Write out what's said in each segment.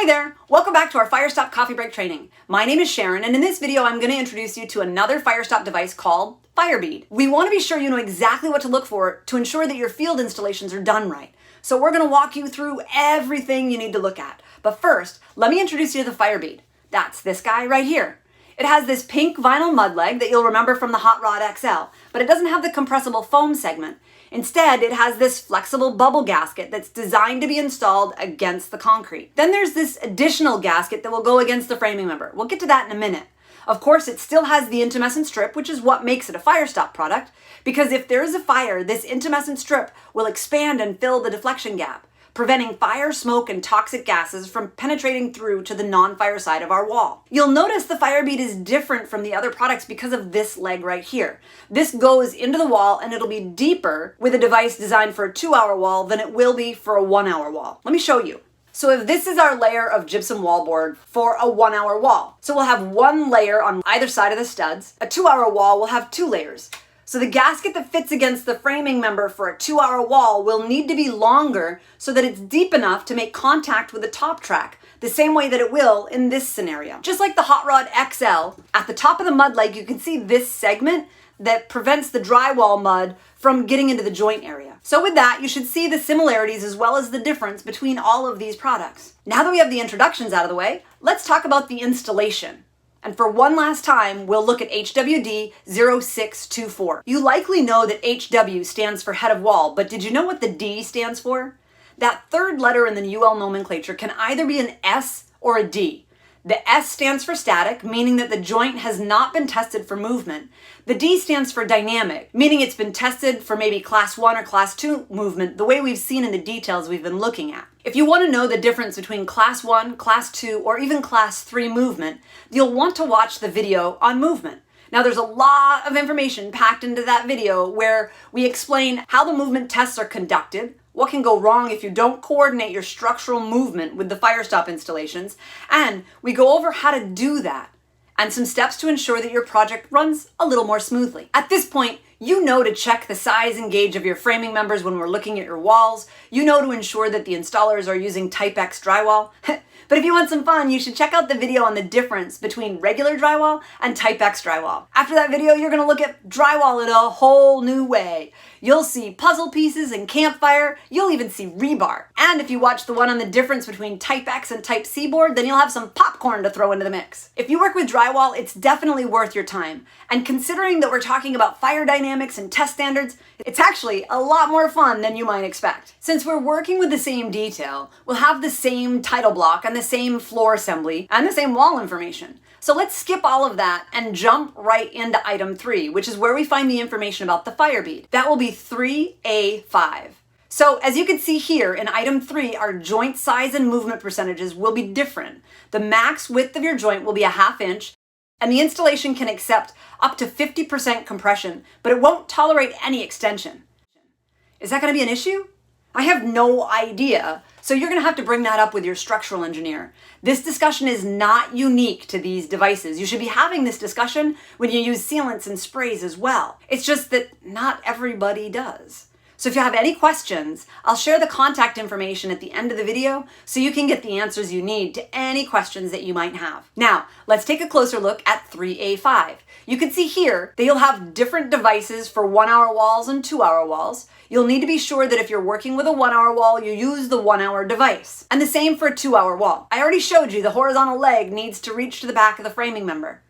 Hey there! Welcome back to our Firestop Coffee Break training. My name is Sharon, and in this video I'm going to introduce you to another Firestop device called Fire Bead. We want to be sure you know exactly what to look for to ensure that your field installations are done right. So we're going to walk you through everything you need to look at. But first, let me introduce you to the Fire Bead. That's this guy right here. It has this pink vinyl mud leg that you'll remember from the Hot Rod XL, but it doesn't have the compressible foam segment. Instead, it has this flexible bubble gasket that's designed to be installed against the concrete. Then there's this additional gasket that will go against the framing member. We'll get to that in a minute. Of course, it still has the intumescent strip, which is what makes it a Firestop product, because if there is a fire, this intumescent strip will expand and fill the deflection gap, preventing fire, smoke, and toxic gases from penetrating through to the non-fire side of our wall. You'll notice the Fire Bead is different from the other products because of this leg right here. This goes into the wall and it'll be deeper with a device designed for a 2-hour wall than it will be for a 1-hour wall. Let me show you. So if this is our layer of gypsum wallboard for a 1-hour wall, so we'll have one layer on either side of the studs. A 2-hour wall will have 2 layers. So the gasket that fits against the framing member for a 2-hour wall will need to be longer so that it's deep enough to make contact with the top track, the same way that it will in this scenario. Just like the Hot Rod XL, at the top of the mud leg, you can see this segment that prevents the drywall mud from getting into the joint area. So with that, you should see the similarities as well as the difference between all of these products. Now that we have the introductions out of the way, let's talk about the installation. And for one last time, we'll look at HWD 0624. You likely know that HW stands for head of wall, but did you know what the D stands for? That third letter in the UL nomenclature can either be an S or a D. The S stands for static, meaning that the joint has not been tested for movement. The D stands for dynamic, meaning it's been tested for maybe class 1 or class 2 movement, the way we've seen in the details we've been looking at. If you want to know the difference between class 1, class 2, or even class 3 movement, you'll want to watch the video on movement. Now there's a lot of information packed into that video where we explain how the movement tests are conducted, what can go wrong if you don't coordinate your structural movement with the Firestop installations, and we go over how to do that, and some steps to ensure that your project runs a little more smoothly. At this point, you know to check the size and gauge of your framing members when we're looking at your walls. You know to ensure that the installers are using Type X drywall. But if you want some fun, you should check out the video on the difference between regular drywall and Type X drywall. After that video, you're gonna look at drywall in a whole new way. You'll see puzzle pieces and campfire. You'll even see rebar. And if you watch the one on the difference between Type X and Type C board, then you'll have some popcorn to throw into the mix. If you work with drywall, it's definitely worth your time. And considering that we're talking about fire dynamics and test standards, it's actually a lot more fun than you might expect. Since we're working with the same detail, we'll have the same title block and the same floor assembly and the same wall information. So let's skip all of that and jump right into item 3, which is where we find the information about the Fire Bead. That will be 3A5. So as you can see here in item 3, our joint size and movement percentages will be different. The max width of your joint will be a 1/2 inch, and the installation can accept up to 50% compression, but it won't tolerate any extension. Is that going to be an issue? I have no idea, so you're going to have to bring that up with your structural engineer. This discussion is not unique to these devices. You should be having this discussion when you use sealants and sprays as well. It's just that not everybody does. So if you have any questions, I'll share the contact information at the end of the video so you can get the answers you need to any questions that you might have. Now, let's take a closer look at 3A5. You can see here that you'll have different devices for 1-hour walls and 2-hour walls. You'll need to be sure that if you're working with a 1-hour wall, you use the 1-hour device. And the same for a 2-hour wall. I already showed you the horizontal leg needs to reach to the back of the framing member.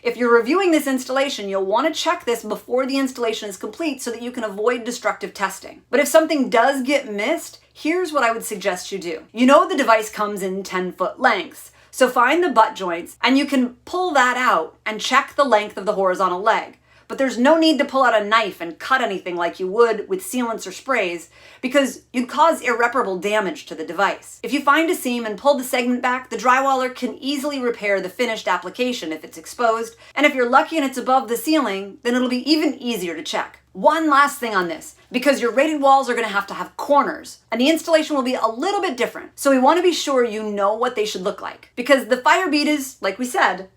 If you're reviewing this installation, you'll want to check this before the installation is complete so that you can avoid destructive testing. But if something does get missed, here's what I would suggest you do. You know the device comes in 10-foot lengths, so find the butt joints and you can pull that out and check the length of the horizontal leg. But there's no need to pull out a knife and cut anything like you would with sealants or sprays because you'd cause irreparable damage to the device. If you find a seam and pull the segment back, the drywaller can easily repair the finished application if it's exposed, and if you're lucky and it's above the ceiling, then it'll be even easier to check. One last thing on this, because your rated walls are going to have corners, and the installation will be a little bit different. So we want to be sure you know what they should look like, because the Fire Bead is, like we said,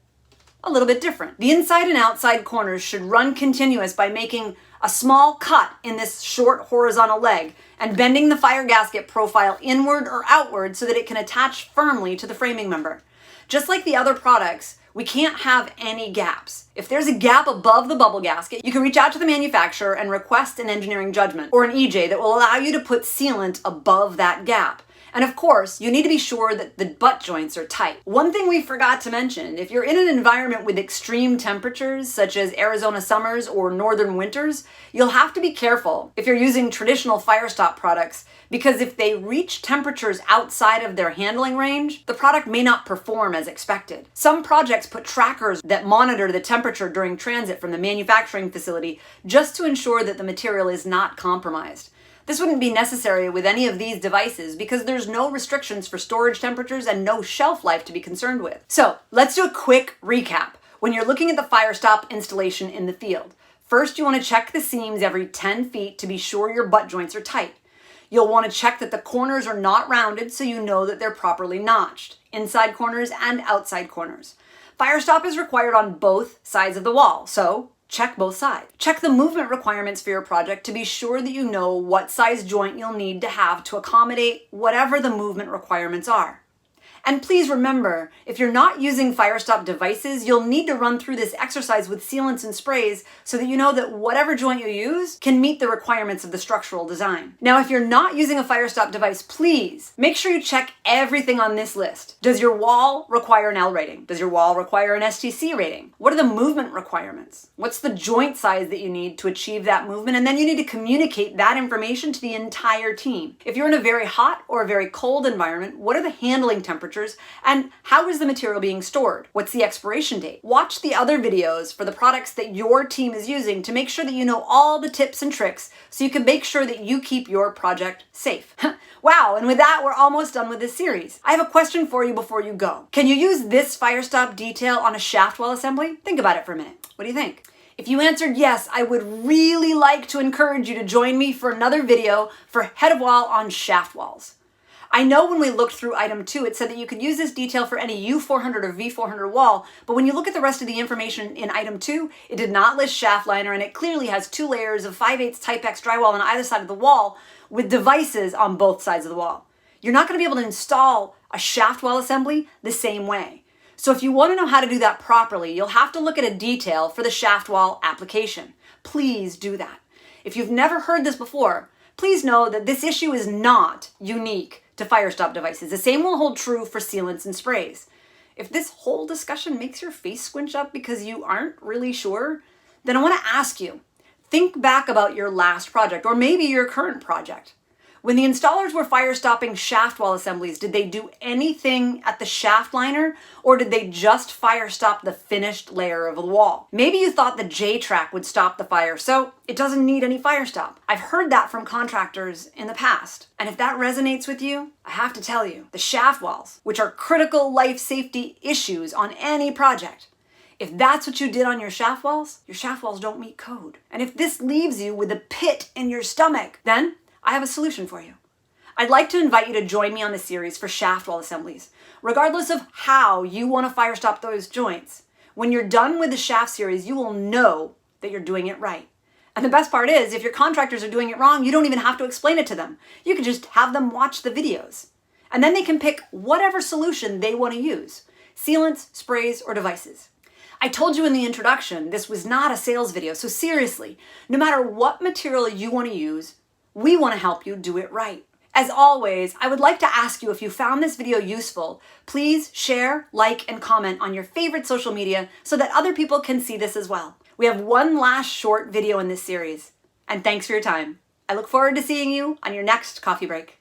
a little bit different. The inside and outside corners should run continuous by making a small cut in this short horizontal leg and bending the fire gasket profile inward or outward so that it can attach firmly to the framing member. Just like the other products, we can't have any gaps. If there's a gap above the bubble gasket, you can reach out to the manufacturer and request an engineering judgment or an EJ that will allow you to put sealant above that gap. And of course, you need to be sure that the butt joints are tight. One thing we forgot to mention, if you're in an environment with extreme temperatures, such as Arizona summers or northern winters, you'll have to be careful if you're using traditional Firestop products, because if they reach temperatures outside of their handling range, the product may not perform as expected. Some projects put trackers that monitor the temperature during transit from the manufacturing facility just to ensure that the material is not compromised. This wouldn't be necessary with any of these devices because there's no restrictions for storage temperatures and no shelf life to be concerned with. So let's do a quick recap when you're looking at the Firestop installation in the field. First, you want to check the seams every 10 feet to be sure your butt joints are tight. You'll want to check that the corners are not rounded so you know that they're properly notched, inside corners and outside corners. Firestop is required on both sides of the wall, so check both sides. Check the movement requirements for your project to be sure that you know what size joint you'll need to have to accommodate whatever the movement requirements are. And please remember, if you're not using Firestop devices, you'll need to run through this exercise with sealants and sprays so that you know that whatever joint you use can meet the requirements of the structural design. Now, if you're not using a Firestop device, please make sure you check everything on this list. Does your wall require an L rating? Does your wall require an STC rating? What are the movement requirements? What's the joint size that you need to achieve that movement? And then you need to communicate that information to the entire team. If you're in a very hot or a very cold environment, what are the handling temperatures? And how is the material being stored? What's the expiration date? Watch the other videos for the products that your team is using to make sure that you know all the tips and tricks so you can make sure that you keep your project safe. Wow, and with that, we're almost done with this series. I have a question for you before you go. Can you use this Firestop detail on a shaft wall assembly? Think about it for a minute. What do you think? If you answered yes, I would really like to encourage you to join me for another video for head of wall on shaft walls. I know when we looked through item 2, it said that you could use this detail for any U400 or V400 wall, but when you look at the rest of the information in item 2, it did not list shaft liner, and it clearly has 2 layers of 5/8 Type-X drywall on either side of the wall with devices on both sides of the wall. You're not going to be able to install a shaft wall assembly the same way. So if you want to know how to do that properly, you'll have to look at a detail for the shaft wall application. Please do that. If you've never heard this before, please know that this issue is not unique to Firestop devices. The same will hold true for sealants and sprays. If this whole discussion makes your face squinch up because you aren't really sure, then I want to ask you, think back about your last project or maybe your current project. When the installers were Firestopping shaft wall assemblies, did they do anything at the shaft liner or did they just Firestop the finished layer of the wall? Maybe you thought the J-track would stop the fire, so it doesn't need any Firestop. I've heard that from contractors in the past. And if that resonates with you, I have to tell you, the shaft walls, which are critical life safety issues on any project, if that's what you did on your shaft walls don't meet code. And if this leaves you with a pit in your stomach, then I have a solution for you. I'd like to invite you to join me on the series for shaft wall assemblies, regardless of how you want to Firestop those joints. When you're done with the shaft series, you will know that you're doing it right. And the best part is, if your contractors are doing it wrong, you don't even have to explain it to them. You can just have them watch the videos. And then they can pick whatever solution they want to use: sealants, sprays, or devices. I told you in the introduction, this was not a sales video, so seriously, no matter what material you want to use, we want to help you do it right. As always, I would like to ask you, if you found this video useful, please share, like, and comment on your favorite social media so that other people can see this as well. We have one last short video in this series, and thanks for your time. I look forward to seeing you on your next coffee break.